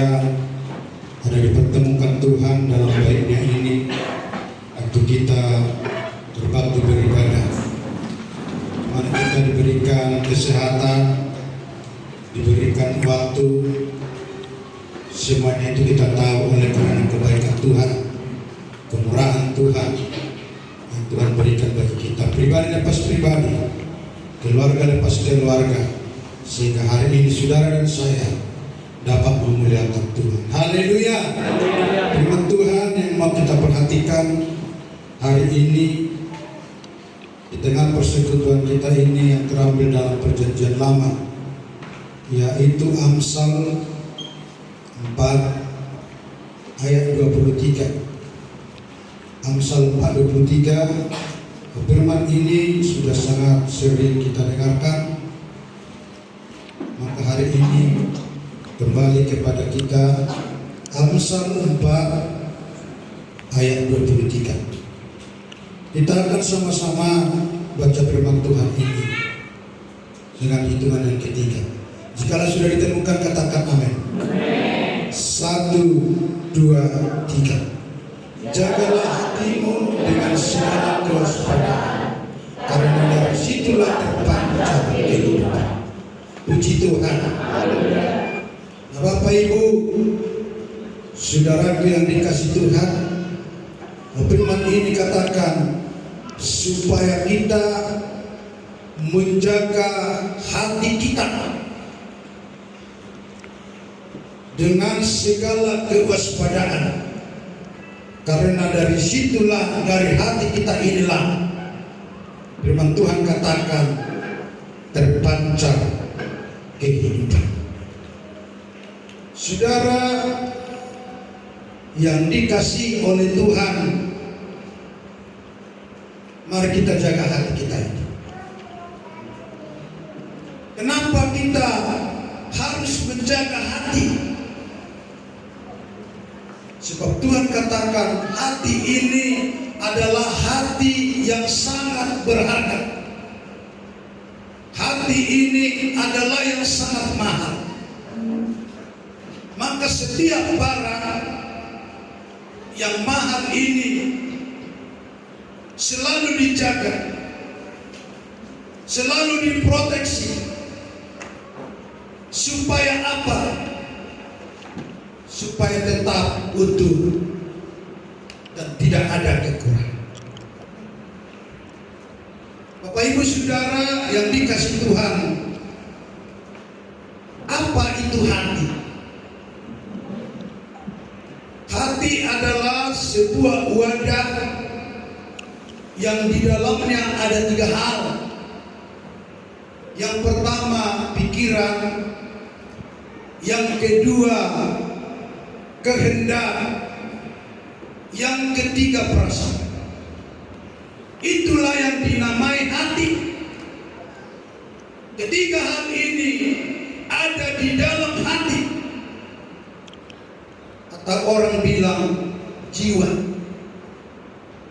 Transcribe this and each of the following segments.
ada dipertemukan Tuhan dalam baiknya ini untuk kita berbakti beribadah, mana kita diberikan kesehatan, diberikan waktu, semuanya itu kita tahu oleh karena kebaikan Tuhan, kemurahan Tuhan yang Tuhan berikan bagi kita, pribadi lepas pribadi, keluarga lepas keluarga, sehingga hari ini saudara dan saya dapat memuliakan Tuhan. Haleluya. Firman Tuhan yang mau kita perhatikan hari ini di tengah persekutuan kita ini yang terambil dalam perjanjian lama, yaitu Amsal 4 ayat 23. Amsal 4:23. Firman ini sudah sangat sering kita dengarkan, maka hari ini kembali kepada kita Amsal 4 ayat 23. Kita akan sama-sama baca firman Tuhan ini dengan hitungan yang ketiga. Jikalau sudah ditemukan, katakan amin. 1, 2, 3. Jagalah hatimu dengan segala kewaspadaan, karena dari situlah terpancar kehidupan. Puji Tuhan. Bapak Ibu, saudaraku yang dikasih Tuhan, firman ini katakan supaya kita menjaga hati kita dengan segala kewaspadaan, karena dari situlah, dari hati kita inilah, firman Tuhan katakan, terpancar kehidupan. Saudara yang dikasihi oleh Tuhan, mari kita jaga hati kita itu. Kenapa kita harus menjaga hati? Sebab Tuhan katakan hati ini adalah hati yang sangat berharga. Hati ini adalah yang sangat mahal. Maka setiap barang yang mahal ini selalu dijaga, selalu diproteksi. Supaya apa? Supaya tetap utuh dan tidak ada kekurangan. Bapak Ibu Saudara yang dikasih Tuhan, apa itu hati? Hati adalah sebuah wadah yang di dalamnya ada 3 hal. Yang pertama pikiran, yang kedua kehendak, yang ketiga perasaan. Itulah yang dinamai hati. Ketiga hal ini ada di dalam hati. Atau orang bilang jiwa.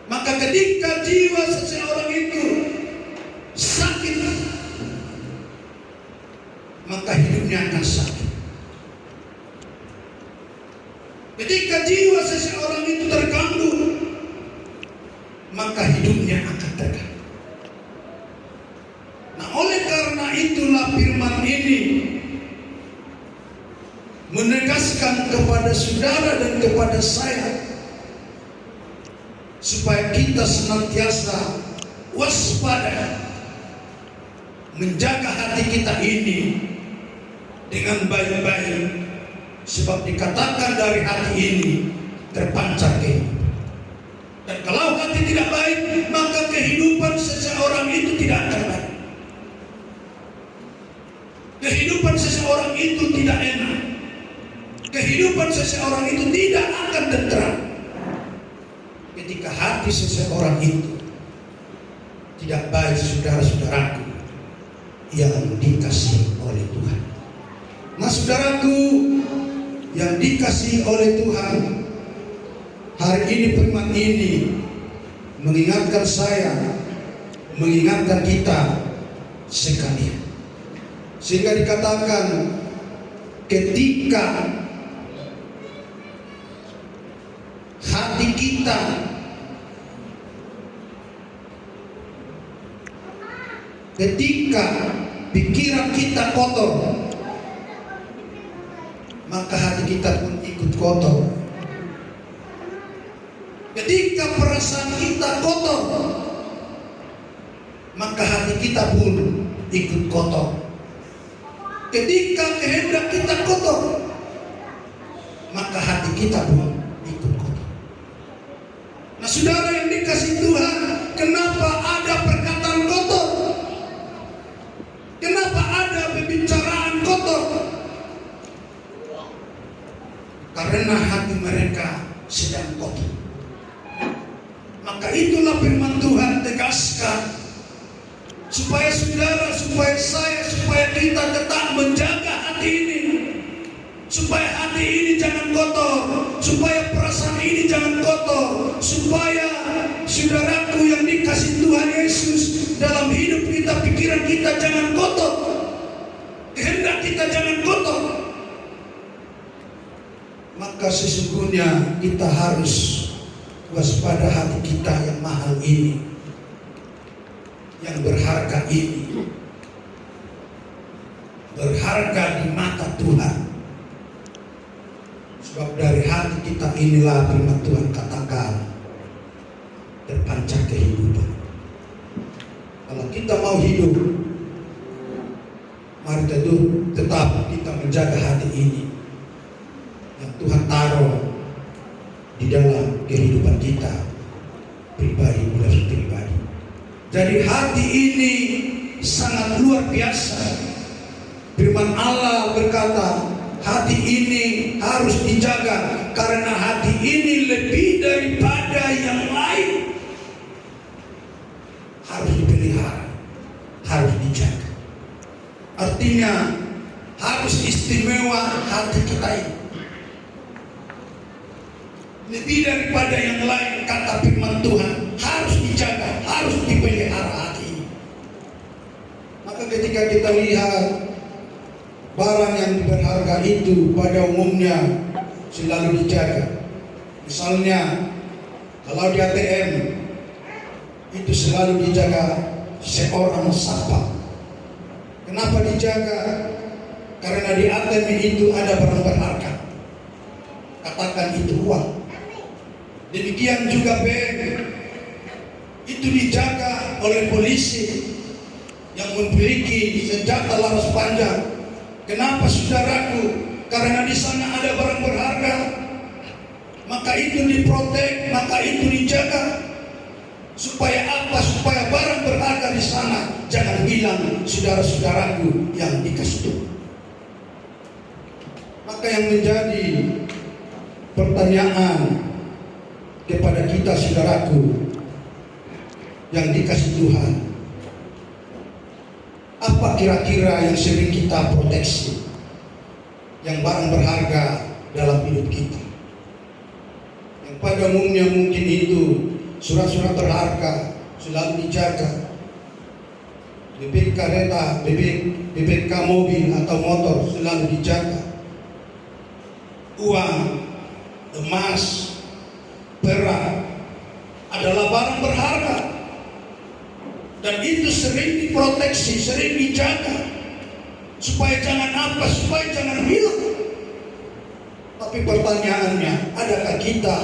Maka ketika jiwa seseorang itu sakit, maka hidupnya akan sakit. Ketika jiwa seseorang itu terganggu, maka hidupnya akan terganggu. Nah, oleh karena itulah firman ini menegaskan kepada saudara dan kepada saya supaya kita senantiasa waspada menjaga hati kita ini dengan baik-baik, sebab dikatakan dari hati ini terpancar kehidupan. Dan kalau hati tidak baik, maka kehidupan seseorang itu tidak akan baik. Kehidupan seseorang itu tidak enak. Kehidupan seseorang itu tidak akan tentram ketika hati seseorang itu tidak baik. Saudara-saudaraku yang dikasihi oleh Tuhan. Nah, saudaraku yang dikasihi oleh Tuhan, hari ini firman ini mengingatkan saya, mengingatkan kita sekalian. Sehingga dikatakan ketika hati kita ketika pikiran kita kotor, maka hati kita pun ikut kotor. Ketika perasaan kita kotor, maka hati kita pun ikut kotor. Ketika kehendak kita kotor, maka hati kita pun ikut kotor. Nah, saudara yang dikasih Tuhan, kenapa ada perkataan kotor? Kenapa ada pembicaraan kotor? Karena hati mereka sedang kotor. Maka itulah firman Tuhan tegaskan, supaya saudara, supaya saya, supaya kita tetap menjaga hati ini, supaya hati ini jangan kotor, supaya perasaan ini jangan kotor, supaya saudaraku yang dikasih Tuhan Yesus, dalam hidup kita, pikiran kita jangan kotor, kehendak kita jangan kotor. Maka sesungguhnya kita harus waspada hati kita yang mahal ini, yang berharga ini, berharga di mata Tuhan. Sebab dari hati kita inilah firman Tuhan katakan terpancar kehidupan. Kalau kita mau hidup, mari tetap kita menjaga hati ini yang Tuhan taruh di dalam kehidupan kita pribadi. Jadi hati ini sangat luar biasa. Firman Allah berkata, hati ini harus dijaga karena hati ini lebih daripada yang lain. Harus dipelihara, harus dijaga. Artinya harus istimewa hati kita ini. Lebih daripada yang lain, kata firman Tuhan, harus dijaga, harus dipelihara hati ini. Maka ketika kita lihat barang yang berharga itu pada umumnya selalu dijaga. Misalnya kalau di ATM itu selalu dijaga seorang nasabah. Kenapa dijaga? Karena di ATM itu ada barang berharga. Katakan itu uang. Demikian juga bank itu dijaga oleh polisi yang memiliki senjata laras panjang. Kenapa saudaraku? Karena di sana ada barang berharga, maka itu diprotek, maka itu dijaga. Supaya apa? Supaya barang berharga di sana jangan hilang, saudara-saudaraku yang dikasih Tuhan. Maka yang menjadi pertanyaan kepada kita, saudaraku yang dikasih Tuhan, apa kira-kira yang sering kita proteksi, yang barang berharga dalam hidup kita? Yang pada umumnya mungkin itu surat-surat berharga selalu dijaga, BPK kereta, BPK mobil atau motor selalu dijaga, uang, emas, perak adalah barang berharga dan itu sering diproteksi, sering dijaga supaya jangan apa, supaya jangan hilang. Tapi pertanyaannya, adakah kita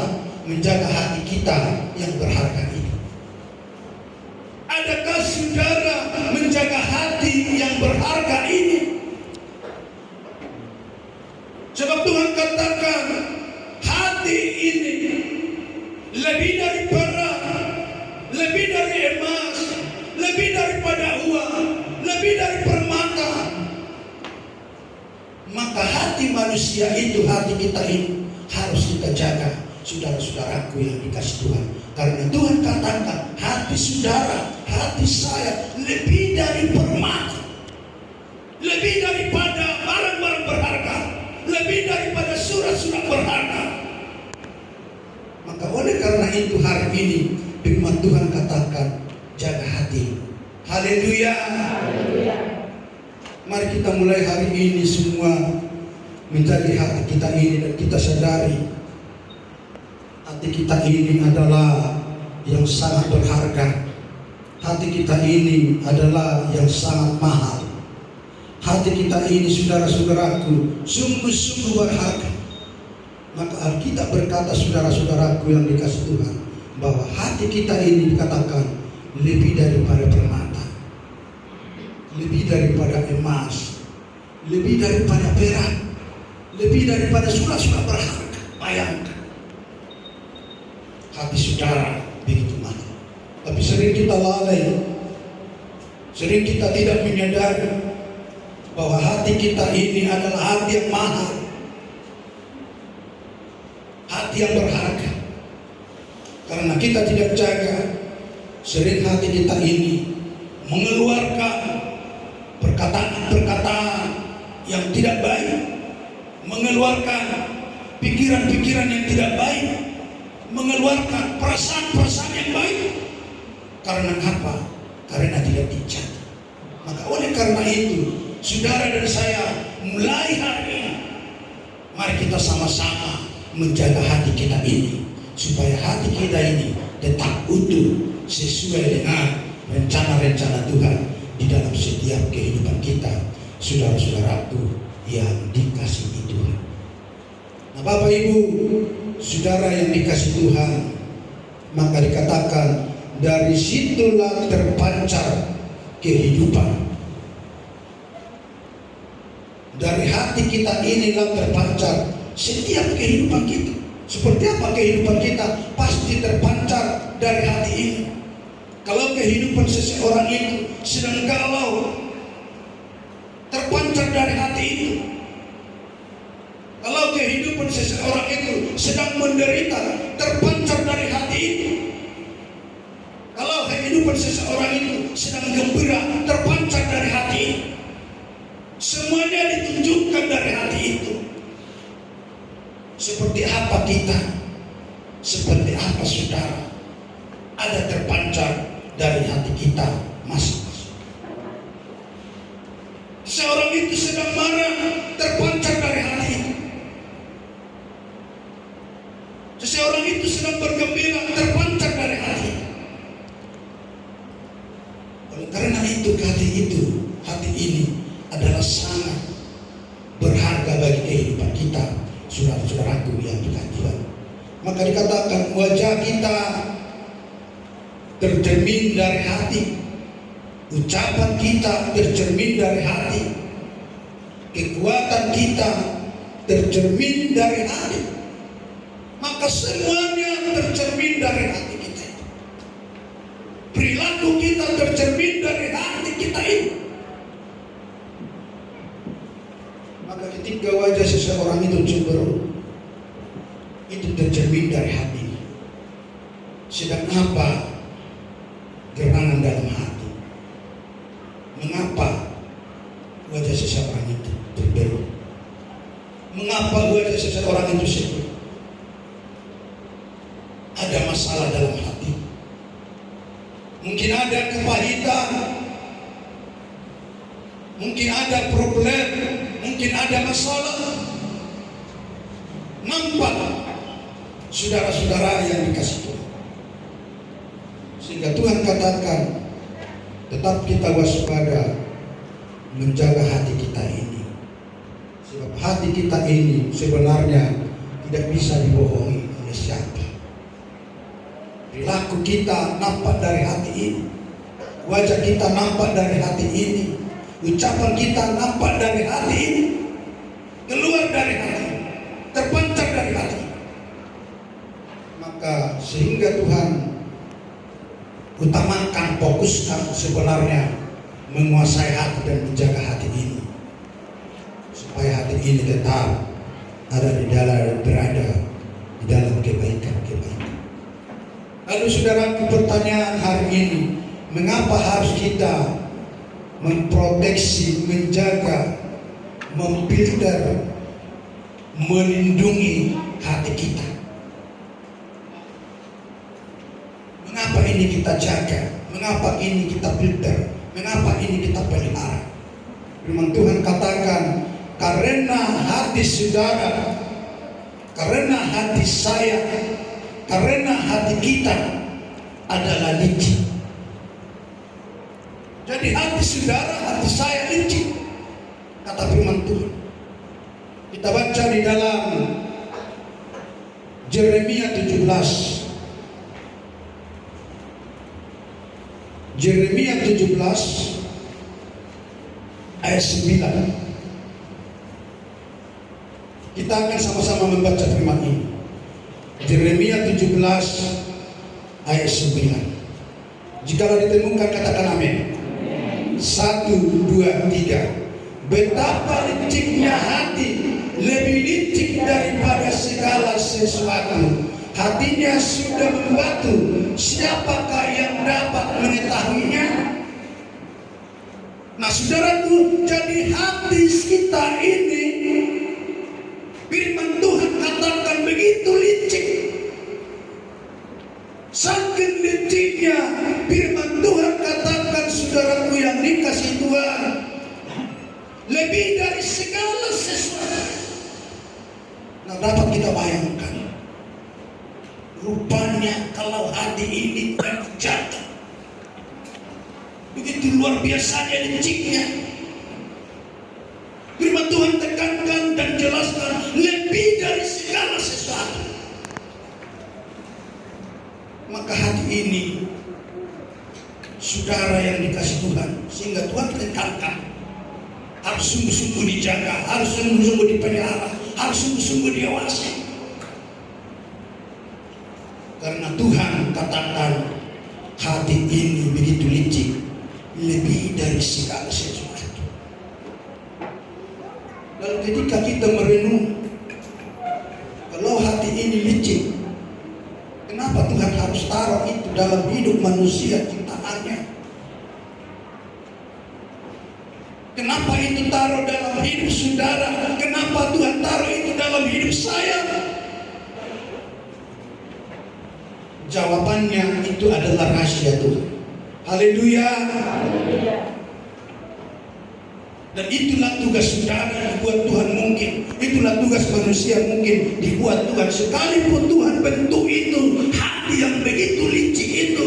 menjaga hati kita yang berharga ini? Adakah saudara menjaga hati yang berharga ini? Sebab Tuhan katakan hati ini lebih dari perak, lebih dari emas, lebih daripada uang, lebih dari permata. Maka hati manusia itu, hati kita ini harus kita jaga, saudara-saudaraku yang dikasih Tuhan. Karena Tuhan katakan hati saudara, hati saya lebih dari permata, lebih daripada barang-barang berharga, lebih daripada surat-surat berharga. Maka oleh karena itu hari ini firman Tuhan katakan jaga hati. Haleluya. Mari kita mulai hari ini semua menjadi hati kita ini dan kita sadari Hati kita ini adalah yang sangat berharga. Hati kita ini adalah yang sangat mahal. Hati kita ini, saudara-saudaraku, sungguh-sungguh berharga. Maka Alkitab berkata, saudara-saudaraku yang dikasih Tuhan, bahwa hati kita ini dikatakan lebih daripada permata, lebih daripada emas, lebih daripada perak, lebih daripada surat-surat berharga. Bayangkan, hati saudara begitu mahal. Tapi sering kita lalai, sering kita tidak menyadari bahwa hati kita ini adalah hati yang mahal, hati yang berharga. Karena kita tidak jaga, sering hati kita ini mengeluarkan perkataan-perkataan yang tidak baik, mengeluarkan pikiran-pikiran yang tidak baik, mengeluarkan perasaan-perasaan yang baik. Karena apa? Karena tidak dijaga. Maka oleh karena itu, saudara dan saya, mulai hari ini, mari kita sama-sama menjaga hati kita ini, supaya hati kita ini tetap utuh sesuai dengan rencana-rencana Tuhan di dalam setiap kehidupan kita, saudara-saudaraku yang dikasihi Tuhan. Nah, Bapak Ibu, saudara yang dikasihi Tuhan, maka dikatakan dari situlah terpancar kehidupan. Dari hati kita inilah terpancar setiap kehidupan kita. Seperti apa kehidupan kita? Pasti terpancar dari hati ini. Kalau kehidupan seseorang itu sedang galau, terpancar dari hati itu. Kalau kehidupan seseorang itu sedang menderita, terpancar dari hati itu. Kalau kehidupan seseorang itu sedang gembira, terpancar dari hati itu. Semuanya ditunjukkan dari hati itu. Seperti apa kita, seperti apa saudara, ada terpancar dari hati kita masing-masing. Seorang itu sedang marah, terpancar dari hati itu. Seseorang itu sedang bergembira, terpancar dari hati itu. Karena itu hati ini adalah sangat berharga bagi kehidupan kita, saudara-saudaraku yang dikasihi Tuhan. Maka dikatakan wajah kita tercermin dari hati, ucapan kita tercermin dari hati, kekuatan kita tercermin dari hati. Maka semuanya tercermin dari hati kita. Perilaku kita tercermin dari hati kita ini. Maka ketika wajah seseorang itu cemberut, itu tercermin dari hati. Sedang apa gerangan dalam hati? Mengapa wajah seseorang itu terberut? Mengapa wajah seseorang itu sedih? Ada masalah dalam hati. Mungkin ada kepahitan, mungkin ada problem, mungkin ada masalah. Nampak saudara-saudara yang dikasihi Tuhan. Sehingga Tuhan katakan, tetap kita waspada, menjaga hati kita ini. Sebab hati kita ini sebenarnya tidak bisa dibohongi oleh siapa. Perilaku kita nampak dari hati ini, wajah kita nampak dari hati ini, ucapan kita nampak dari hati ini, keluar dari hati, terpancar dari hati. Maka sehingga Tuhan utamakan, fokuskan sebenarnya menguasai hati dan menjaga hati ini, supaya hati ini tetap ada di dalam, berada di dalam kebaikan-kebaikan. Lalu saudara, pertanyaan hari ini, mengapa harus kita memproteksi, menjaga, memfilter, melindungi hati kita? Mengapa ini kita jaga? Mengapa ini kita filter? Mengapa ini kita pelihara? Firman Tuhan katakan, karena hati saudara, karena hati saya Karena hati kita adalah licik. Jadi hati saudara, hati saya licik, kata firman Tuhan. Kita baca di dalam Yeremia 17. Yeremia 17 ayat 9. Kita akan sama-sama membaca firman ini. Yeremia 17 ayat 9. Jikalau ditemukan katakan amin. 1, 2, 3. Betapa liciknya hati, lebih licik daripada segala sesuatu. Hatinya sudah membatu, siapakah yang dapat mengetahuinya? Nah saudaraku, jadi hati kita ini, firman Tuhan katakan begitu licik. Saking liciknya firman Tuhan katakan, saudaraku yang dikasih Tuhan, lebih dari segala sesuatu. Nah dapat kita bayangkan, rupanya kalau hati ini terjaga, begitu luar biasanya liciknya. Firman Tuhan tekankan dan jelaskan, lebih dari segala sesuatu. Maka hati ini, saudara yang dikasih Tuhan, sehingga Tuhan tekankan, harus sungguh-sungguh dijaga, harus sungguh-sungguh dipelihara, harus sungguh-sungguh diawasi. Karena Tuhan katakan, hati ini begitu licik, lebih dari segala sesuatu. Lalu ketika kita merenung, kalau hati ini licik, kenapa Tuhan harus taruh itu dalam hidup manusia ciptaannya? Kenapa itu taruh dalam hidup saudara? Kenapa Tuhan taruh itu dalam hidup saya? Jawabannya itu adalah rahasia Tuhan. Haleluya. Dan itulah tugas saudara dibuat Tuhan mungkin. Itulah tugas manusia mungkin dibuat Tuhan. Sekalipun Tuhan bentuk itu, hati yang begitu licik itu,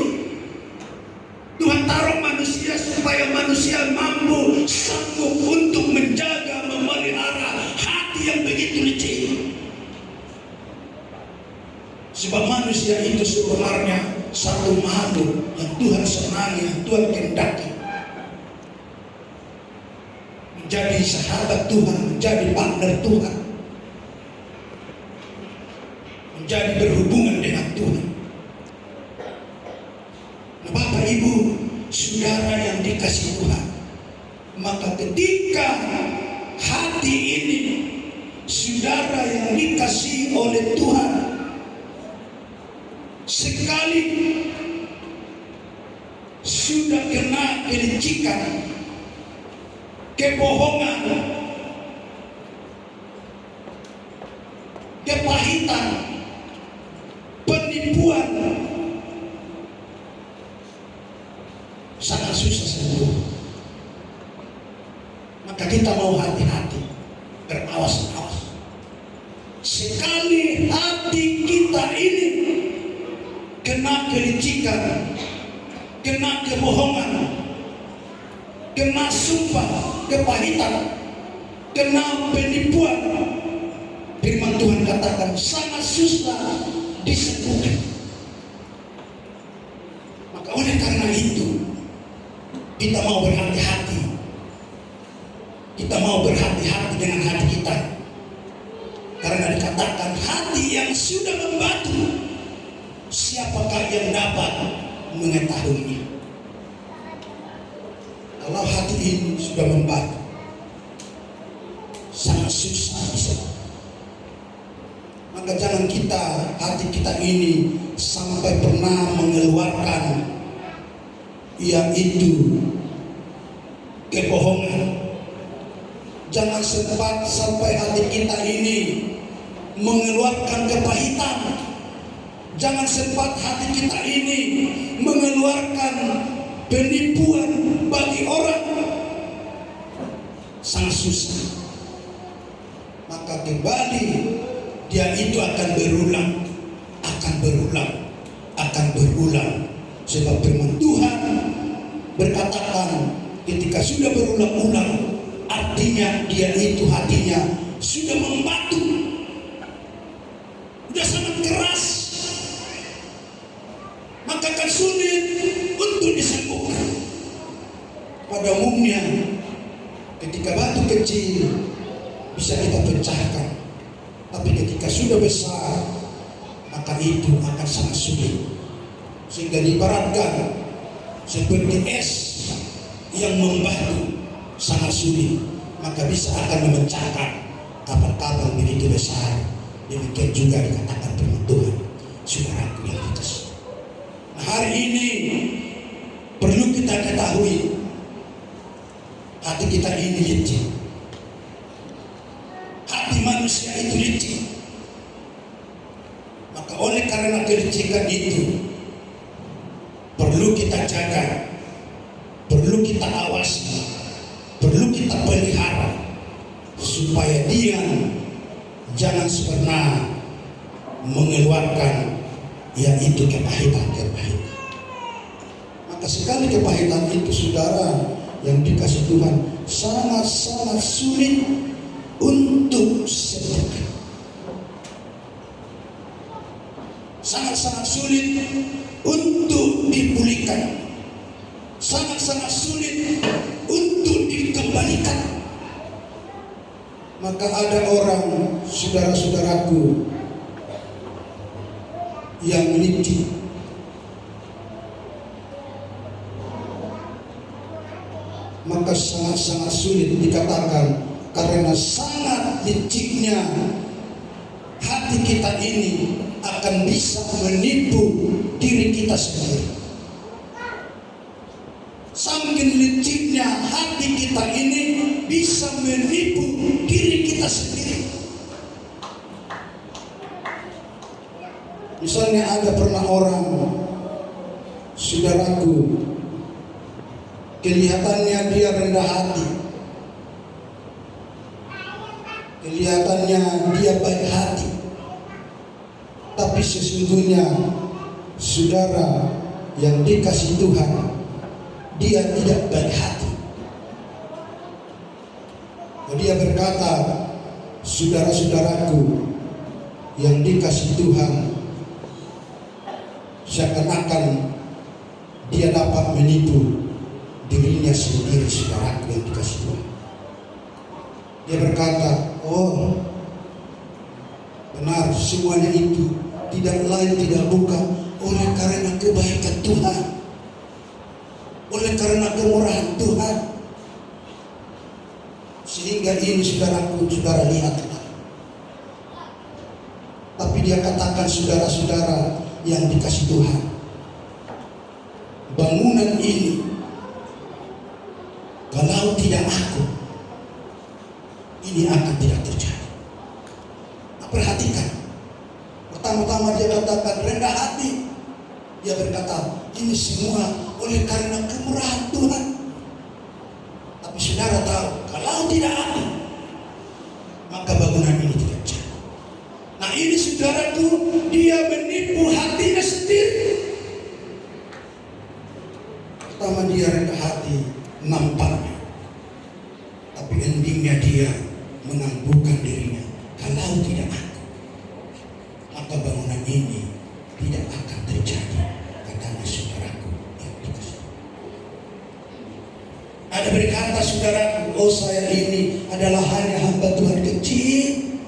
Tuhan taruh manusia supaya manusia mampu sanggup untuk menjaga, memelihara hati yang begitu licik. Sebab manusia itu sebenarnya satu makhluk yang Tuhan senangi, yang Tuhan kehendaki. Menjadi sahabat Tuhan, menjadi partner Tuhan, menjadi berhubungan dengan Tuhan. Nah, Bapak Ibu, saudara yang dikasih Tuhan, maka ketika hati ini, saudara yang dikasih oleh Tuhan, sekali sudah kena kelicikan, kebohongan, kepahitan, penipuan, sangat susah sembuh. Maka kita mau hati-hati, berawas-awas. Sekali hati kita ini kena kelicikan, kena kebohongan, kena sumpah, kepahitan, kena penipuan, firman Tuhan katakan sangat susah disembuhkan. Maka oleh karena itu, kita mau berhati-hati. Kita mau berhati-hati dengan hati kita. Karena dikatakan hati yang sudah membatu, siapakah yang dapat mengetahuinya? Kalau hati ini sudah membatu, sangat susah disembuh. Maka jangan hati kita ini sampai pernah mengeluarkan yaitu kebohongan. Jangan sempat sampai hati kita ini mengeluarkan kepahitan. Jangan sempat hati kita ini mengeluarkan penipuan bagi orang. Sangat susah. Maka kembali dia itu akan berulang, akan akan berulang. Sebab firman Tuhan berkatakan ketika sudah berulang-ulang, artinya dia itu hatinya sudah membatu, sudah sangat keras, maka akan sulit untuk disembuhkan. Pada umumnya ketika batu kecil bisa kita pecahkan, tapi ketika sudah besar maka itu akan sangat sulit. Sehingga diibaratkan seperti es yang membatu sangat sulit, maka bisa akan memecahkan kapal-kapal begitu besar. Demikian juga dikatakan firman Tuhan, saudaraku yang dikasihi. Nah, hari ini perlu kita ketahui, hati kita ini licin. Hati manusia itu licin. Maka oleh karena kelicikan itu perlu kita jaga, perlu kita awasi, perlu kita pelihara, supaya dia jangan pernah mengeluarkan yaitu kepahitan. Maka sekali kepahitan itu, saudara yang dikasih Tuhan, sangat-sangat sulit untuk sembuhkan. Sangat-sangat sulit untuk dipulihkan, sangat-sangat sulit untuk dikembalikan. Maka ada orang, saudara-saudaraku, yang licin. Maka sangat-sangat sulit dikatakan, karena sangat licinnya hati kita ini akan bisa menipu diri kita sendiri. Saking licinnya hati kita ini bisa menipu diri kita sendiri. Misalnya ada pernah orang, saudaraku, kelihatannya dia rendah hati, kelihatannya dia baik hati, tapi sesungguhnya saudara yang dikasih Tuhan, dia tidak baik hati. Dia berkata, saudara-saudaraku yang dikasih Tuhan, seakan-akan dia dapat menipu dirinya sendiri, saudaraku yang dikasih Tuhan. Dia berkata, oh benar, semuanya itu tidak lain tidak bukan oleh karena kebaikan Tuhan, oleh karena kemurahan Tuhan. Sehingga ini saudaraku, saudara lihatlah. Tapi dia katakan, saudara-saudara yang dikasih Tuhan, bangunan ini kalau tidak aku, ini akan tidak terjadi. Nah, perhatikan, pertama-tama dia katakan rendah hati. Dia berkata, ini semua oleh karena kemurahan Tuhan. Tapi saudara tahu, kalau tidak aku, maka bangunan ini tidak jadi. Nah, ini saudaraku, dia menipu hatinya sendiri. Pertama dia rendah hati nampaknya, tapi endingnya dia mengampukan dirinya. Kalau tidak aku, maka bangunan ini tidak akan terjadi, katanya saudaraku yang dikasih. Ada berkata, saudaraku, oh saya ini adalah hanya hamba Tuhan kecil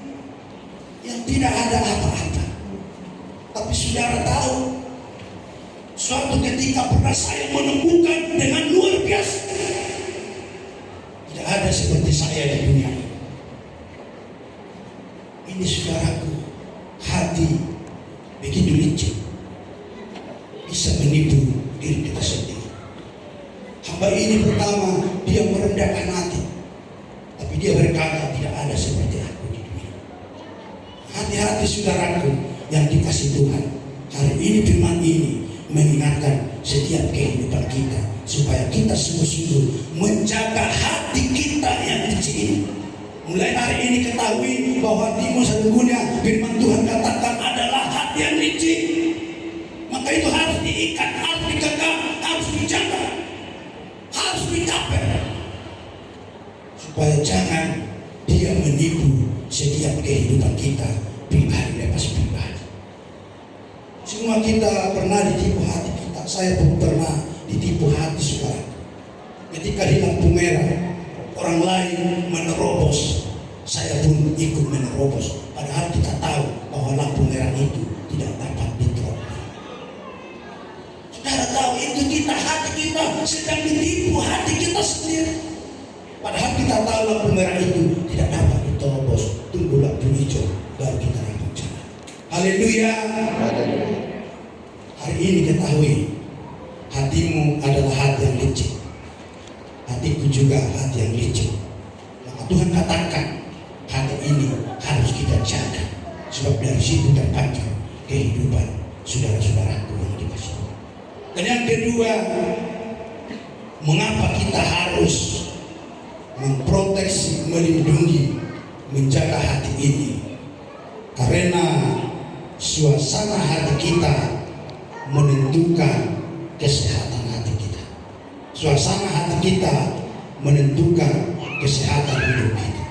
yang tidak ada apa-apa. Tapi saudara tahu, suatu ketika pernah saya menemukan dengan luar biasa. Tidak ada seperti saya di dunia ini. Ini saudaraku, hati begitu licin, bisa menipu diri kita sendiri. Hamba ini pertama dia merendahkan hati, tapi dia berkata tidak ada seperti aku di dunia. Hati-hati saudaraku yang dikasih Tuhan, hari ini firman ini mengingatkan setiap kehidupan kita, supaya kita sungguh-sungguh menjaga hati kita yang licin ini. Mulai hari ini ketahui bahwa hatimu sesungguhnya firman Tuhan katakan adalah hati yang licin. kita pribadi lepas pribadi. Semua kita pernah ditipu hati kita. Saya pun pernah ditipu hati saudara. Ketika di lampu merah orang lain menerobos, saya pun ikut menerobos. Padahal kita tahu bahwa lampu merah itu tidak dapat diterobos. Saudara tahu itu hati kita sedang ditipu hati kita sendiri. Padahal kita tahu lampu merah itu tidak dapat diterobos. Tunggu lampu hijau baru kita dapat jalan. Haleluya. Hari ini ketahui hatimu adalah hati yang licik. Hatiku juga hati yang licik. Maka Tuhan katakan hati ini harus kita jaga. Sebab dari situ terpancar kehidupan saudara-saudaraku yang dikasih Tuhan. Dan yang kedua, mengapa kita harus memproteksi, melindungi, menjaga hati ini? Karena suasana hati kita menentukan kesehatan hati kita. Suasana hati kita menentukan kesehatan hidup kita.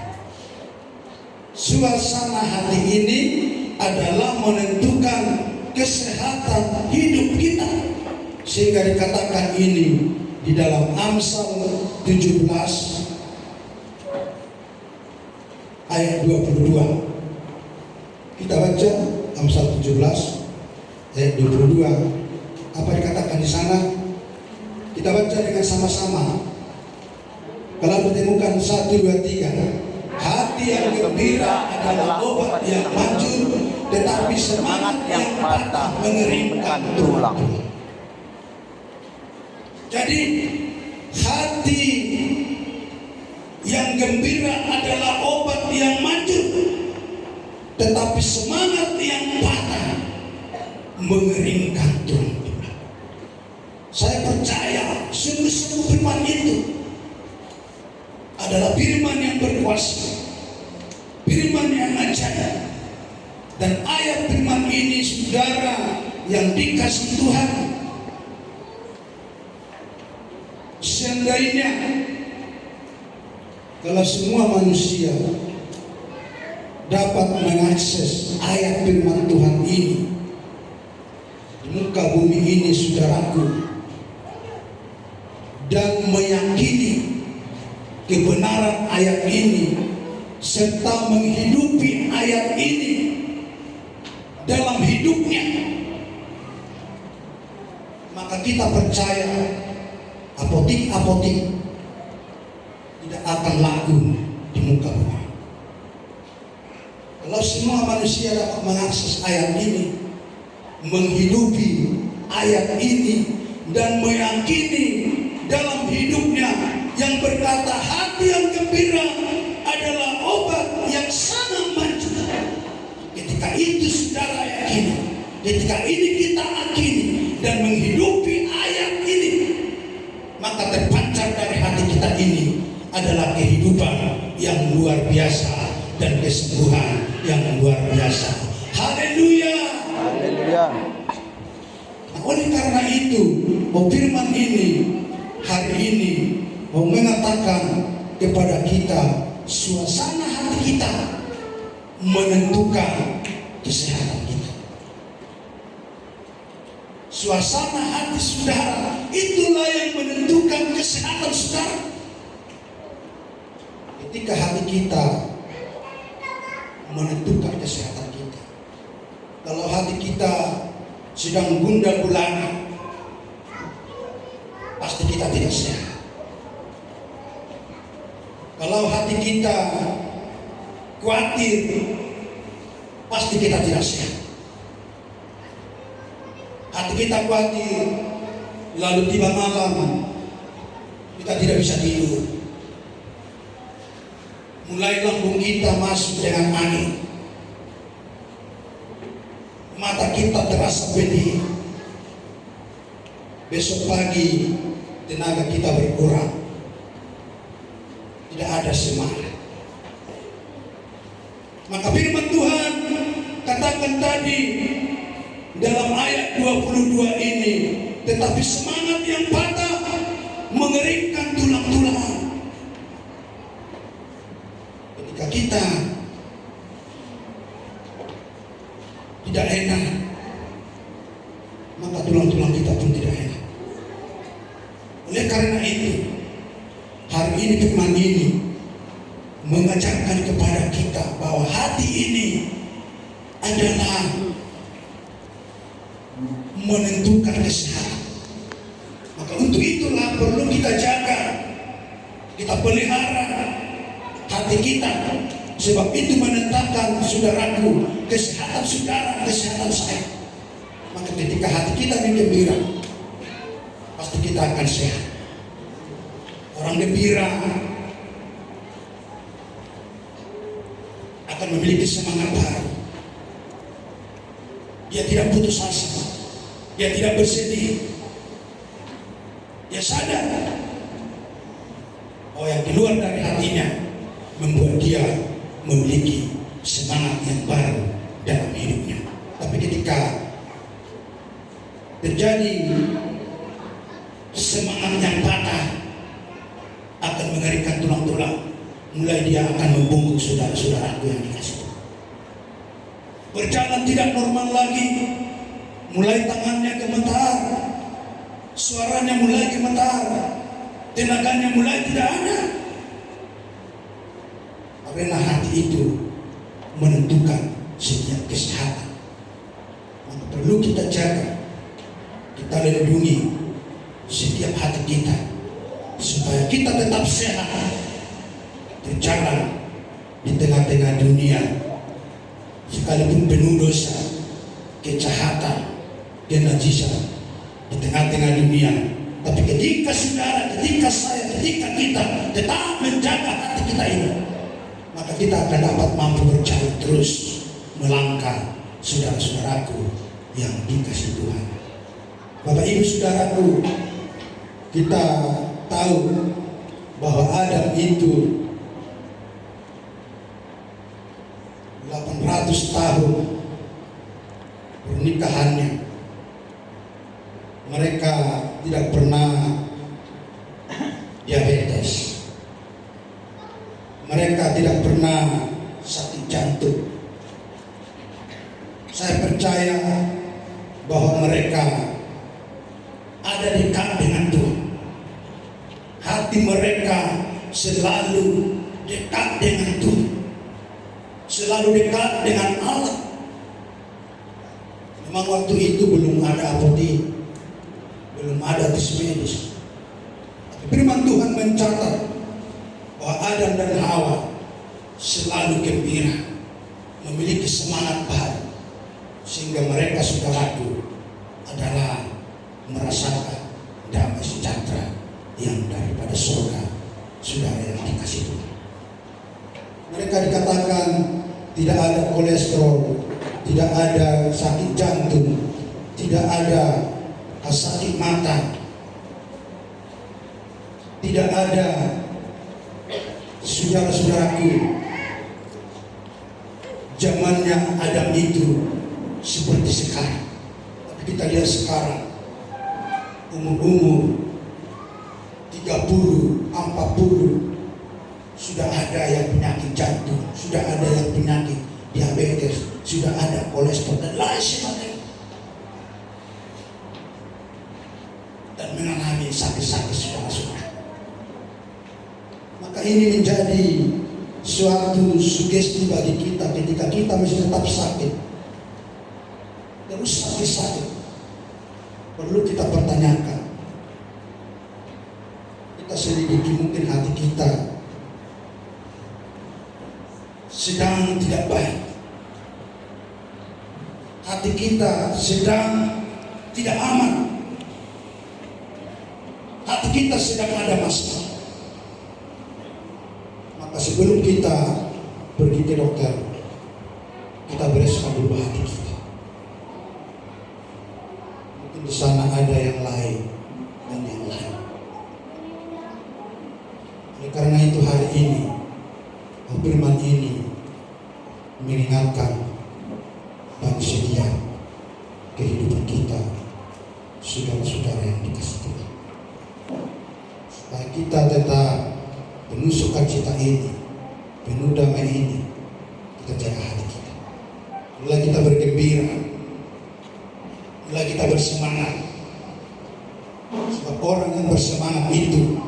Suasana hati ini adalah menentukan kesehatan hidup kita. Sehingga dikatakan ini di dalam Amsal 17 ayat 22. Kita baca Amsal 17 ayat 22. Apa dikatakan di sana? Kita baca dengan sama-sama. Kalau ditemukan 1, 2, 3. Hati yang gembira adalah obat yang manjur, tetapi semangat yang patah mengeringkan tulang. Jadi hati yang gembira adalah obat yang manjur, tetapi semangat yang patah mengeringkan tulang. Saya percaya sungguh-sungguh firman itu adalah firman yang berkuasa, firman yang ajaib. Dan ayat firman ini saudara yang dikasih Tuhan, seandainya kalau semua manusia dapat mengakses ayat firman Tuhan ini di muka bumi ini saudaraku, dan meyakini kebenaran ayat ini serta menghidupi ayat ini dalam hidupnya, maka kita percaya apotik-apotik tidak akan laku di muka bumi. Kalau semua manusia dapat mengakses ayat ini, menghidupi ayat ini, dan meyakini dalam hidupnya yang berkata hati yang gembira adalah obat yang sangat manjur. Ketika itu saudara yakini, ketika ini kita yakini dan menghidupi ayat ini, maka terpancar dari hati kita ini adalah kehidupan yang luar biasa dan kesembuhan yang luar biasa. Haleluya. Haleluya. Nah, oleh karena itu, firman ini hari ini mau mengatakan kepada kita, suasana hati kita menentukan kesehatan kita. Suasana hati saudara itulah yang menentukan kesehatan saudara. Ketika hati kita menentukan kesehatan kita. Kalau hati kita sedang gundah gulana, pasti kita tidak sehat. Kalau hati kita khawatir, pasti kita tidak sehat. Hati kita khawatir, lalu tiba malam kita tidak bisa tidur. Mulai lambung kita masuk dengan angin, mata kita terasa pedih. Besok pagi tenaga kita berkurang, tidak ada semangat. Maka firman Tuhan katakan tadi dalam ayat 22 ini, tetapi semangat yang patah mengeringkan tulang-tulang. Ketika kita tidak enak, maka tulang-tulang kita pun tidak enak. Oleh karena itu, hari ini firman ini mengajarkan kepada kita bahwa hati ini adalah menentukan kesehatan. Maka untuk itulah perlu kita jaga, kita pelihara hati kita, sebab itu menentukan, saudaraku, kesehatan saudara, kesehatan saya. Maka ketika hati kita ini gembira, pasti kita akan sehat. Orang gembira akan memiliki semangat baru. Dia tidak putus asa, dia tidak bersedih. Dia sadar bahwa yang di luar dari hatinya membuat dia memiliki semangat yang baru dalam hidupnya. Tapi ketika terjadi semangat yang patah, akan mengerikan tulang-tulang, mulai dia akan membungkuk saudara-saudaraku yang dikasih. Berjalan tidak normal lagi, mulai tangannya gemetar, suaranya mulai gemetar, tenaganya mulai tidak ada. Karena hati itu menentukan setiap kesehatan. Maka perlu kita jaga, kita lindungi setiap hati kita, supaya kita tetap sehat, berjalan di tengah-tengah dunia, sekalipun penuh dosa, kejahatan, dan najisah di tengah-tengah dunia. Tapi ketika saudara, ketika saya, ketika kita tetap menjaga hati kita ini, maka kita akan dapat mampu berjalan terus melangkah, saudara-saudaraku yang dikasihi Tuhan. Bapak Ibu saudaraku, kita tahu bahwa Adam itu 800 tahun pernikahannya, mereka tidak pernah diabetes, mereka tidak pernah sakit jantung. Saya percaya bahwa mereka ada dekat dengan Tuhan. Hati mereka selalu dekat dengan Tuhan, selalu dekat dengan Allah. Memang waktu itu belum ada apotek, belum ada tes medis. Firman Tuhan mencatat bahwa Adam dan Hawa selalu gembira, memiliki semangat baru, sehingga mereka, saudaraku, adalah merasakan damai sejahtera yang daripada surga, saudara yang dikasihi Tuhan. Mereka dikatakan tidak ada kolesterol, tidak ada sakit jantung, tidak ada sakit mata, tidak ada, saudara-saudaraku, zamannya Adam itu seperti sekarang. Tapi kita lihat sekarang, umur-umur 30, 40, sudah ada yang penyakit jantung, sudah ada yang penyakit diabetes, sudah ada kolesterol dan lain sebagainya, dan mengalami sakit-sakit saudara-saudara. Maka ini menjadi suatu sugesti bagi kita ketika kita masih tetap sakit, terus sakit-sakit. Perlu kita pertanyakan, kita selidiki, mungkin hati kita sedang tidak baik, hati kita sedang tidak aman, hati kita sedang ada masalah. Maka sebelum kita pergi ke dokter, kita bereskan dulu hati kita. Mungkin di sana ada yang lain dan yang lain. Oleh karena itu hari ini firman ini mengingatkan bagi setiap kehidupan kita, saudara-saudara yang dikasihi Tuhan, supaya kita tetap penuh sukacita ini, penuh damai ini, kita jaga hati kita. mulai kita bergembira, mulai kita bersemangat. Sebab orang yang bersemangat itu,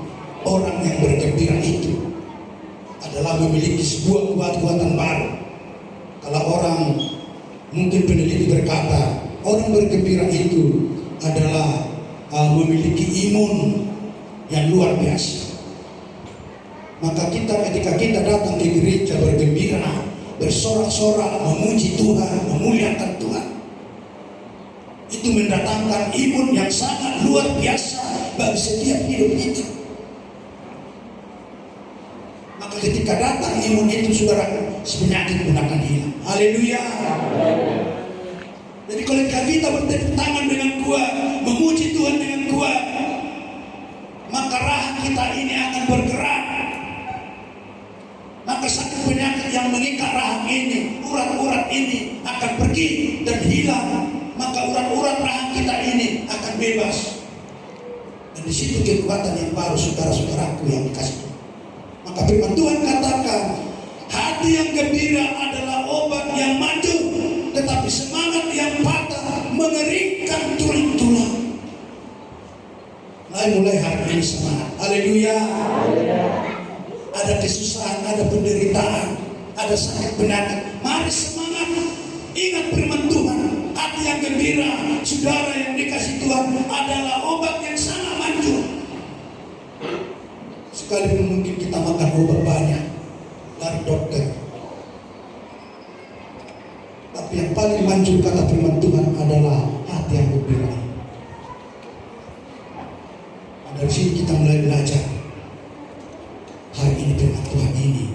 orang yang bergembira itu adalah memiliki sebuah kekuatan baru. Kalau orang, mungkin peneliti berkata, orang bergembira itu adalah memiliki imun yang luar biasa. Maka ketika kita datang ke gereja bergembira, bersorak-sorak, memuji Tuhan, memuliakan Tuhan, itu mendatangkan imun yang sangat luar biasa bagi setiap hidup kita. Maka ketika datang imun itu, saudara, penyakit pun akan hilang. Haleluya. Jadi kalau kita bertepuk tangan dengan kuat, memuji Tuhan dengan kuat, maka rahang kita ini akan bergerak. Maka sakit penyakit yang mengikat rahang ini, urat-urat ini akan pergi dan hilang. Maka urat-urat rahang kita ini akan bebas. Dan di situ kekuatan yang baru, saudara-saudaraku yang dikasih Tuhan. Maka firman Tuhan katakan, hati yang gembira adalah obat yang maju, tetapi semangat yang patah mengeringkan tulang-tulang. Mulai hari ini semangat. Haleluya. Ada kesusahan, ada penderitaan, ada sakit penyakit, mari semangat. Ingat firman Tuhan, hati yang gembira, saudara yang dikasih Tuhan, adalah obat yang sangat manjur. Sekalipun mungkin kita makan obat banyak dari dokter, tapi yang paling manjur kata firman Tuhan adalah hati yang gembira. Dari sini kita mulai belajar. Hari ini firman Tuhan ini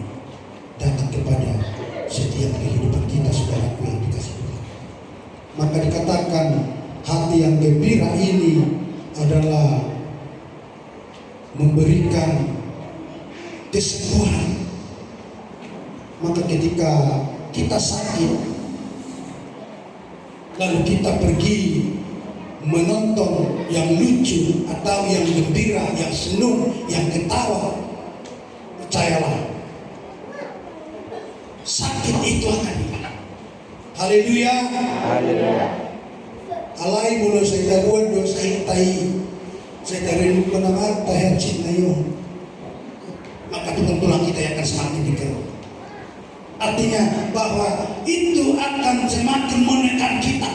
datang kepada setiap kehidupan kita, saudaraku yang dikasih Tuhan. Maka dikatakan hati yang gembira ini adalah memberikan kesembuhan. Maka ketika kita sakit, lalu kita pergi menonton yang lucu atau yang gembira, yang senang, yang ketawa, percayalah, sakit itu akan hilang. Haleluya. Alai mulu saya taruhan dosa itai, saya taruhin lupa nama tahir cina yung. Maka tulang kita yang akan semakin dikeruk. Artinya bahwa itu akan semakin menekan kita,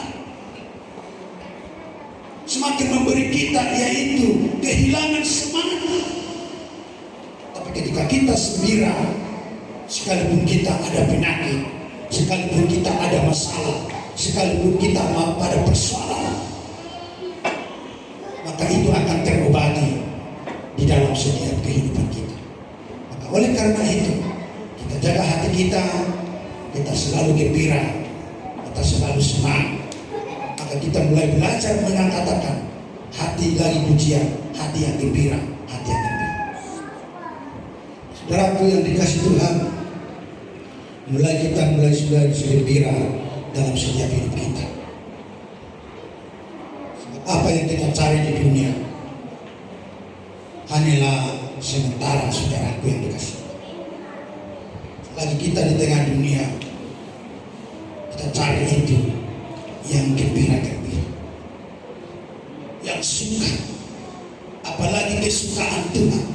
semakin memberi kita yaitu kehilangan semangat. Tapi ketika kita gembira, sekalipun kita ada penyakit, sekalipun kita ada masalah, sekalipun kita pada persoalan, maka itu akan terobati di dalam setiap kehidupan kita. Maka oleh karena itu, kita jaga hati kita selalu gembira, kita selalu semangat. Maka kita mulai belajar mengatakan hati dari pujian, hati yang gembira, hati yang gembira. Saudaraku yang dikasih Tuhan, mulai sudah gembira dalam setiap hidup kita. Apa yang kita cari di dunia hanyalah sementara, saudaraku yang dikasih. Lagi kita di tengah dunia, kita cari itu yang gembira-gembira, yang suka, apalagi kesukaan Tuhan,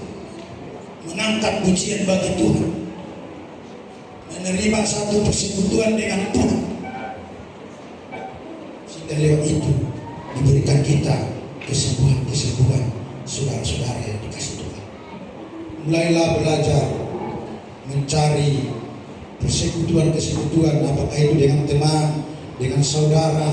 mengangkat pujian bagi Tuhan, menerima satu persekutuan dengan Tuhan, sehingga lewat itu diberikan kita kesembuhan saudara-saudara yang dikasih Tuhan. Mulailah belajar mencari persekutuan, apakah itu dengan teman, dengan saudara.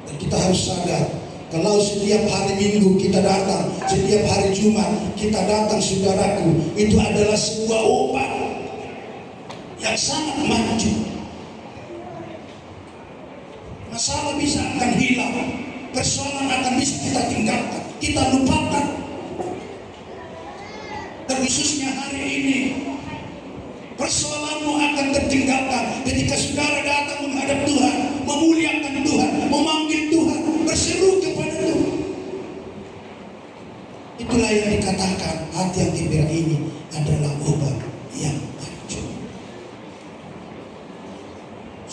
Dan kita harus sadar, kalau setiap hari Minggu kita datang, setiap hari Jumat kita datang, saudaraku, itu adalah sebuah obat yang sangat manjur. Masalah bisa akan hilang, persoalan akan bisa kita tinggalkan, kita lupakan. Dan khususnya hari ini, persoalanmu akan tertinggalkan ketika saudara datang menghadap Tuhan, memuliakan Tuhan, memanggil Tuhan, berseru kepada Tuhan. Itulah yang dikatakan hati yang gembira ini adalah obat yang manjur.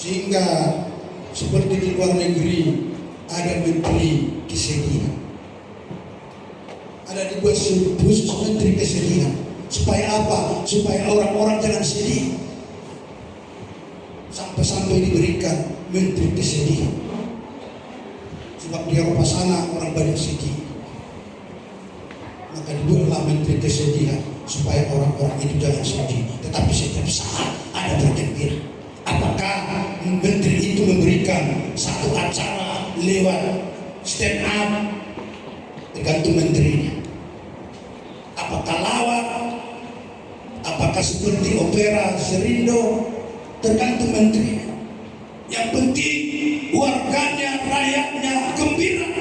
Sehingga seperti di luar negeri ada menteri kesedihan, ada dibuat khusus menteri kesedihan. Supaya apa? Supaya orang-orang jangan sedih. Sampai-sampai diberikan menteri kesedihan. Sebab di Eropa sana orang banyak sedih, maka dibuatlah menteri kesedihan supaya orang-orang itu jangan sedih, tetapi setiap saat ada bergembira. Apakah menteri itu memberikan satu acara lewat stand up? Tergantung menterinya. Apakah lawak? Apakah seperti opera Serindo? Tergantung menterinya. Yang penting warganya, rakyatnya gembira.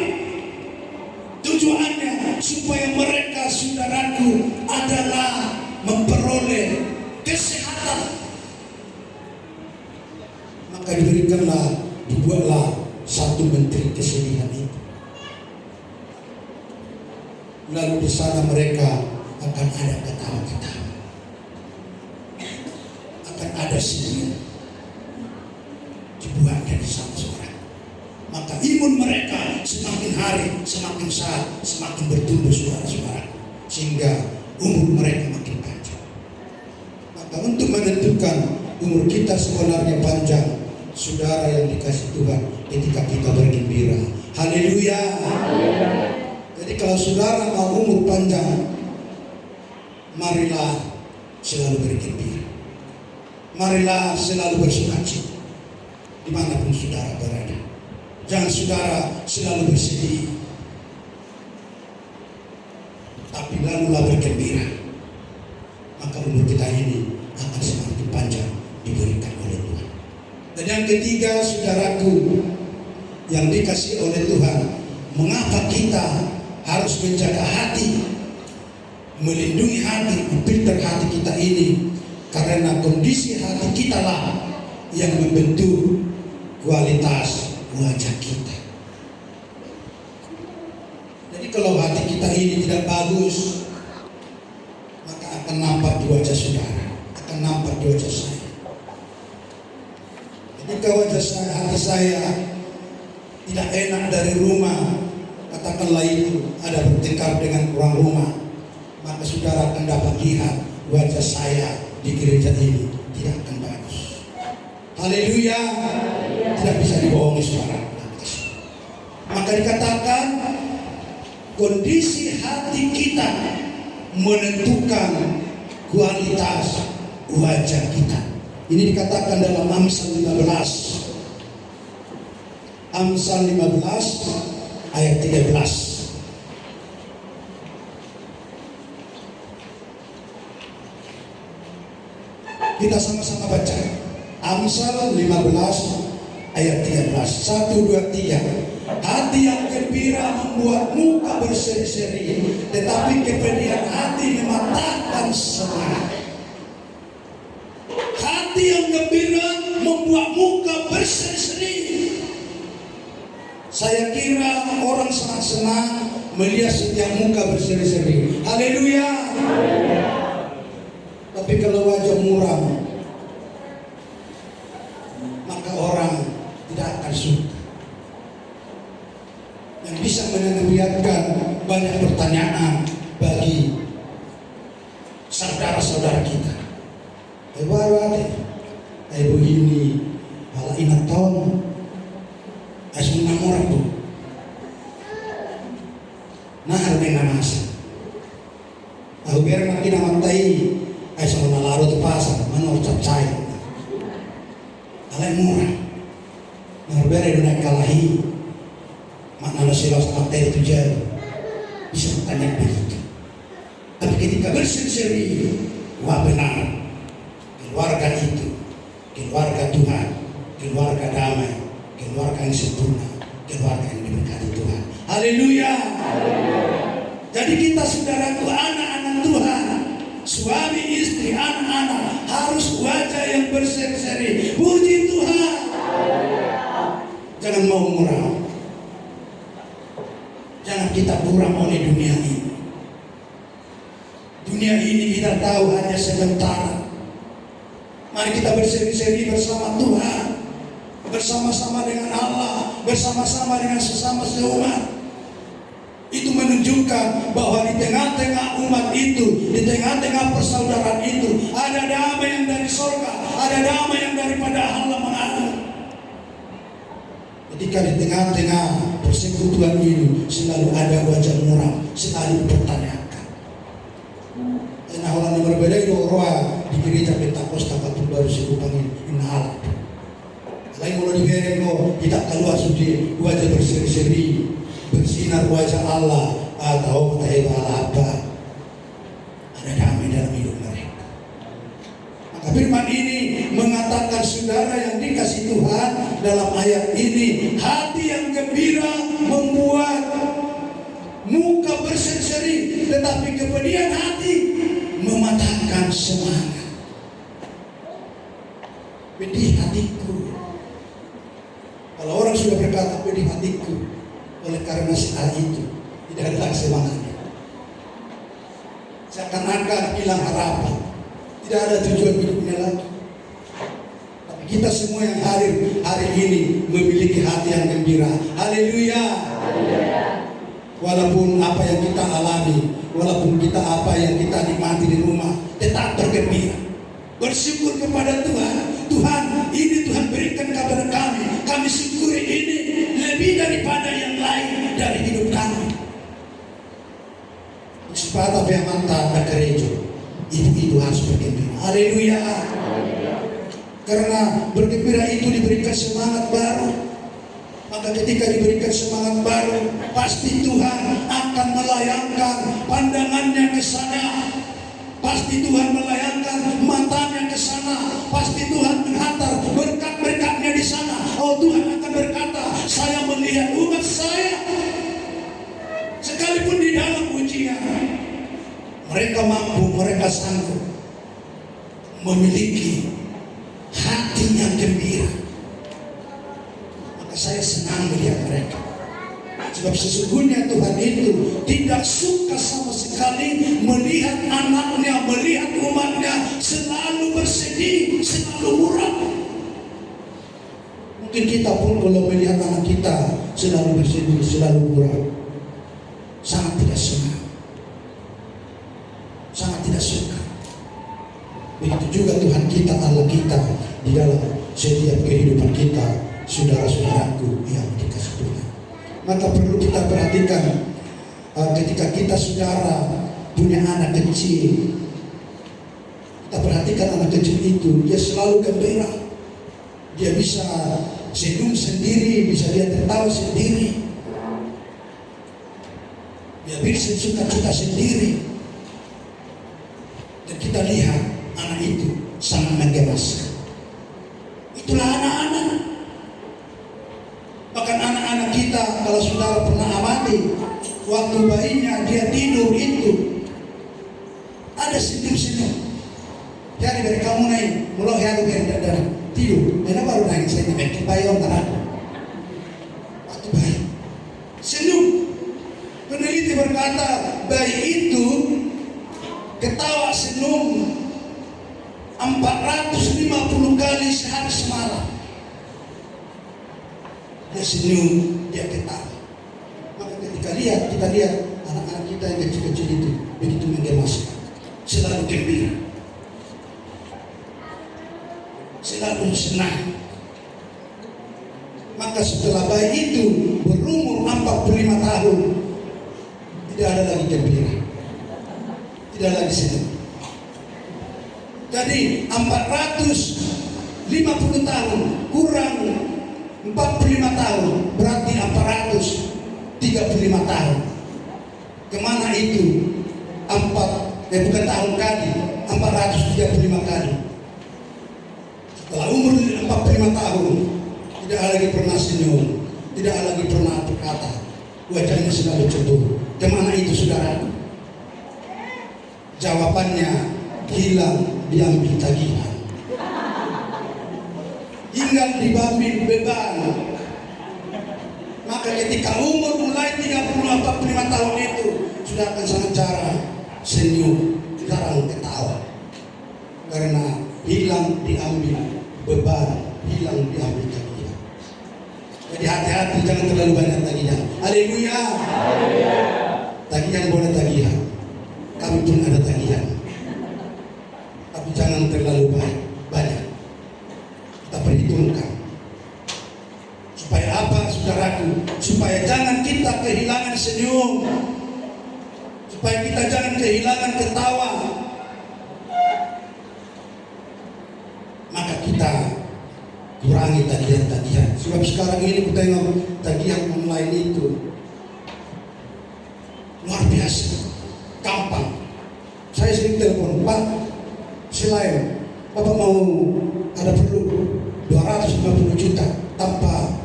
Tujuannya supaya mereka, saudaraku, adalah memperoleh kesehatan. Maka dibuatlah satu menteri kesedihan itu. Lalu di sana mereka akan ada ketawa-ketawa, akan ada senyum. Dibuatnya di sana seorang. Maka imun mereka semakin hari, semakin saat, semakin bertumbuh saudara-saudara, sehingga umur mereka makin panjang. Maka untuk menentukan umur kita sebenarnya panjang, saudara yang dikasih Tuhan, ketika kita bergembira. Haleluya. Jadi kalau saudara mau umur panjang, marilah selalu bergembira. Marilah selalu bersukacita dimanapun saudara berada. Jangan saudara selalu bersedih, tapi lalulah bergembira. Maka umur kita ini akan semakin panjang diberikan oleh Tuhan. Dan yang ketiga, saudaraku yang dikasih oleh Tuhan, mengapa kita harus menjaga hati, melindungi hati, memfilter hati kita ini? Karena kondisi hati kita lah yang membentuk kualitas wajah kita. Jadi kalau hati kita ini tidak bagus, maka akan nampak di wajah saudara, akan nampak di wajah saya. Jadi kalau wajah saya, hati saya tidak enak dari rumah, katakanlah itu ada bertengkar dengan orang rumah, maka saudara akan dapat lihat wajah saya di gereja ini tidak akan bagus. Haleluya. Tidak bisa dibohongi saudara. Maka dikatakan kondisi hati kita menentukan kualitas wajah kita. Ini dikatakan dalam Amsal 15. Amsal 15 ayat 13. Kita sama-sama baca. Amsal 15 ayat 13. 1, 2, 3. Hati yang gembira membuat muka berseri-seri, tetapi kepedihan hati mematahkan semangat. Hati yang gembira membuat muka berseri-seri. Saya kira orang sangat senang melihat setiap muka berseri-seri. Haleluya. Tapi kalau wajah muram, maka orang tidak akan suka. Yang bisa menyebabkan banyak pertanyaan bagi saudara-saudara kita. Baru begini, malah ingat tahun, asal orang tuh. Nah, harga masa. Aku biar makin amantai, asal nalaru tu pasar, mana ucap cair. Alai murah. Nah, biar itu naik kalahi. Makna silas materi itu jauh. Bisa bertanya begitu. Tapi ketika berseri-seri, wah benar, keluarga itu, keluarga Tuhan, keluarga damai, keluarga yang sempurna, keluarga yang diberkati Tuhan. Haleluya. Jadi kita saudaraku, anak-anak Tuhan, suami, istri, anak-anak harus wajah yang berseri-seri. Puji Tuhan. Jangan mau murah. Jangan kita buram oleh dunia ini. Dunia ini kita tahu hanya sebentar. Mari kita berseri-seri bersama Tuhan. bersama-sama dengan Allah, bersama-sama dengan sesama seumat. Itu menunjukkan bahwa di tengah-tengah umat itu, di tengah-tengah persaudaraan itu, ada damai yang dari surga, ada damai yang daripada Allah mengatur. Ketika di tengah-tengah persekutuan ini selalu ada wajah muram, selalu dipertanyakan. Nah, orang yang berbeda itu roa di gereja Pentakosta Batu Baru Sikupangin inhal. Lain kalau di Berengko tidak keluar suci wajah berseri-seri, bersinar wajah Allah atau Allah apa. Ada damai dalam hidup mereka. Maka firman ini mengatakan saudara yang dikasih Tuhan dalam ayat ini, hati yang gembira membuat muka berseri-seri, tetapi kepedihan hati mematahkan semangat. Pedih hatiku. Kalau orang sudah berkata pedih hatiku, oleh karena hal itu tidak ada lagi semangatnya. Seakan-akan hilang harapan, tidak ada tujuan hidupnya lagi. Tapi kita semua yang hadir hari ini memiliki hati yang gembira. Haleluya. Walaupun apa yang kita alami, walaupun kita apa yang kita nikmati di rumah, tetap bergembira. Bersyukur kepada Tuhan. Tuhan, ini Tuhan berikan kepada kami. Kami syukuri ini lebih daripada yang lain dari hidup kami. Supaya apa yang mantap dan gereja, itu harus bergembira. Haleluya. Karena bergembira itu diberikan semangat baru. Maka ketika diberikan semangat baru, pasti Tuhan akan melayangkan pandangannya ke sana. Pasti Tuhan melayangkan matanya ke sana. Pasti Tuhan menghantar berkat-berkatnya di sana. Oh, Tuhan akan berkata, saya melihat umat saya, sekalipun di dalam ujian, mereka mampu, mereka sanggup memiliki hati yang gembira. Saya senang melihat mereka. Sebab sesungguhnya Tuhan itu tidak suka sama sekali melihat anaknya, melihat umatnya selalu bersedih, selalu muram. Mungkin kita pun kalau melihat anak kita selalu bersedih, selalu muram, sangat tidak senang, sangat tidak suka. Begitu juga Tuhan kita, Allah kita di dalam setiap kehidupan kita. Saudara-saudaraku yang dikasih Tuhan, maka perlu kita perhatikan ketika kita saudara punya anak kecil, kita perhatikan anak kecil itu, dia selalu gembira, dia bisa senyum sendiri, bisa dia tertawa sendiri, dia bisa suka-suka sendiri, dan kita lihat anak itu sangat menggemaskan. Itulah anak-anak. Bahkan anak-anak kita, kalau saudara pernah amati, waktu bayinya dia tidur itu ada senyum-senyum. Jadi dari kamu naik, mulai hari dari tidur, dan baru naik saya naik bayi orang tanah. Waktu bayi senyum. Peneliti berkata bayi itu ketawa senyum 450 kali sehari semalam. Dia senyum, dia ketawa. Maka ketika kita lihat anak-anak kita yang kecil-kecil itu begitu menggemaskan, selalu gembira, selalu senang. Maka setelah bayi itu berumur 45 tahun, tidak ada lagi gembira, tidak lagi senang. Jadi 450 tahun kurang 45 tahun berarti 435 tahun. Kemana itu? Bukan tahun kali, 435 kali. Setelah umur 45 tahun, tidak lagi pernah senyum, tidak lagi pernah berkata, wajahnya selalu cemburu. Kemana itu saudara? Jawabannya hilang, diambil tagihan, hingga diambil beban. Maka ketika umur mulai 30-45 tahun itu sudah akan sangat jarang senyum, jarang ketawa, karena hilang diambil beban, hilang diambil tagihan. Jadi hati-hati, jangan terlalu banyak tagihan. Haleluya. Tagihan boleh tagihan. Kami pun ada tagihan. Tapi jangan terlalu banyak. Kita perhitungkan. Supaya apa, saudaraku? Supaya jangan kita kehilangan senyum. Supaya kita jangan kehilangan ketawa. Maka kita kurangi tagihan-tagihan. Sebab sekarang ini kita tengok tagihan online itu luar biasa, gampang. Saya sering telepon, Pak, selain Bapak mau ada perlu 250 juta tanpa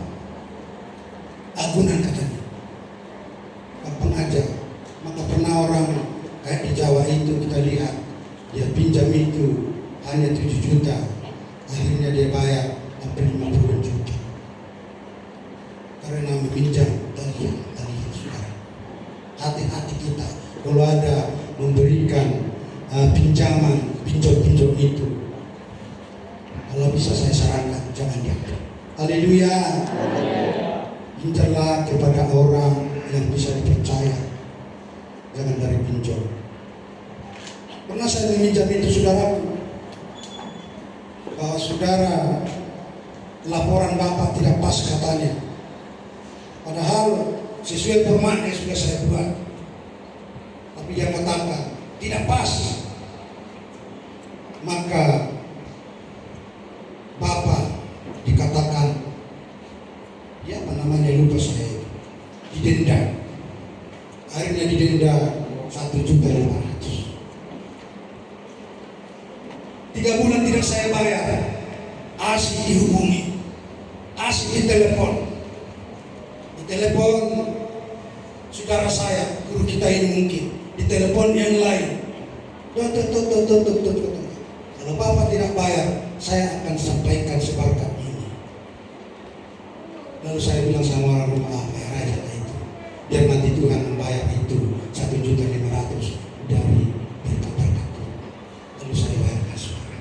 agunan katanya, gampang aja. Maka pernah orang kayak di Jawa itu kita lihat, dia pinjam itu hanya 7 juta, akhirnya dia bayar hampir 50 juta karena meminjam tagihan saudara. Hati-hati kita kalau ada memberikan pinjaman, pinjol itu, kalau bisa saya sarankan jangan diambil. Haleluya. Pinjamlah kepada orang yang bisa dipercaya, jangan dari pinjol. Pernah saya meminjam itu saudaraku, bahwa saudara laporan Bapak tidak pas katanya, padahal sesuai format yang sudah saya buat, tapi dia katakan tidak pas. Maka Bapak dikatakan, ya apa namanya, lupa saya, didenda. Akhirnya didenda 1.500.000. 3 bulan tidak saya bayar, asik dihubungi, asik ditelepon. Ditelepon saudara saya, guru kita ini mungkin, ditelepon yang lain. Kalau Bapak tidak bayar, saya akan sampaikan sebarkan ini. Lalu saya bilang sama orang rumah, bayar aja itu, biar nanti Tuhan membayar itu 1.500.000 dari berkat-berkatku. Lalu saya bayarkan saudara.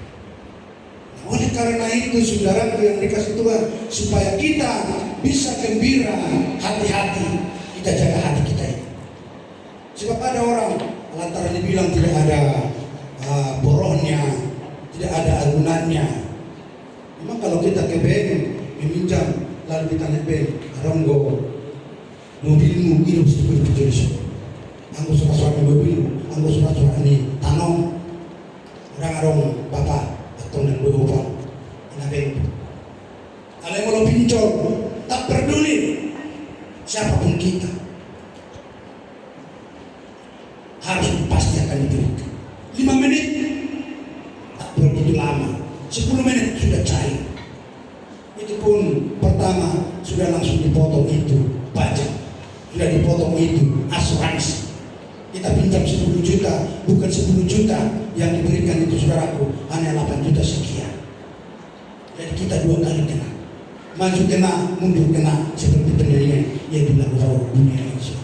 Nah, oleh karena itu saudaraku yang dikasih Tuhan, supaya kita bisa gembira, hati-hati kita jaga hati kita ini. Sebab ada orang lantaran dibilang tidak ada borohnya, tidak ada agunannya. Memang kalau kita ke bank meminjam, lalu ditanya bank, aronggo mobilmu hidup seperti itu, anggo surat-surat mobilmu, anggo surat-surat ini tanong, orang Bapak atau dan berupa ina bank. Kalau mau pinjol, tak peduli siapapun kita, harus pasti akan diberikan. 5 menit tak begitu lama, 10 menit sudah cair. Itu pun pertama sudah langsung dipotong itu pajak, sudah dipotong itu asuransi. Kita pinjam 10 juta, bukan 10 juta yang diberikan itu saudaraku, hanya 8 juta sekian. Jadi kita 2 kali kena, maju kena, mundur kena, seperti penyanyi yang dilakukan dunia ini.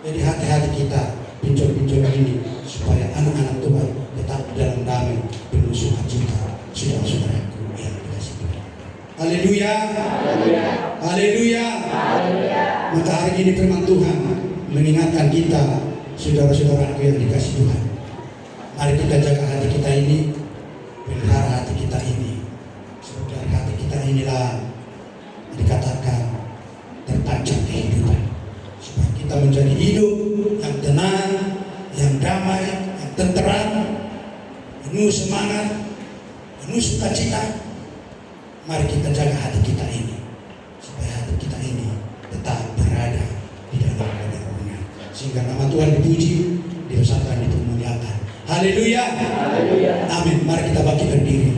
Jadi hati-hati kita pinjol-pinjol ini, supaya anak-anak Tuhan tetap dalam damai penuh sukacita. Saudara-saudaraku yang dikasihi Tuhan. Haleluya. Haleluya. Maka hari ini firman Tuhan mengingatkan kita, saudara-saudaraku yang dikasihi Tuhan. Mari kita jaga hati kita ini, pelihara hati kita ini. Sebab dari hati kita inilah dikatakan terpancar kehidupan. Supaya kita menjadi hidup yang tenang, yang damai, yang tenteram, penuh semangat, penuh sukacita. Mari kita jaga hati kita ini, supaya hati kita ini tetap berada di dalam kebenarannya, sehingga nama Tuhan dipuji, dibesarkan, dipermuliakan. Haleluya. Amin. Mari kita bangkit berdiri.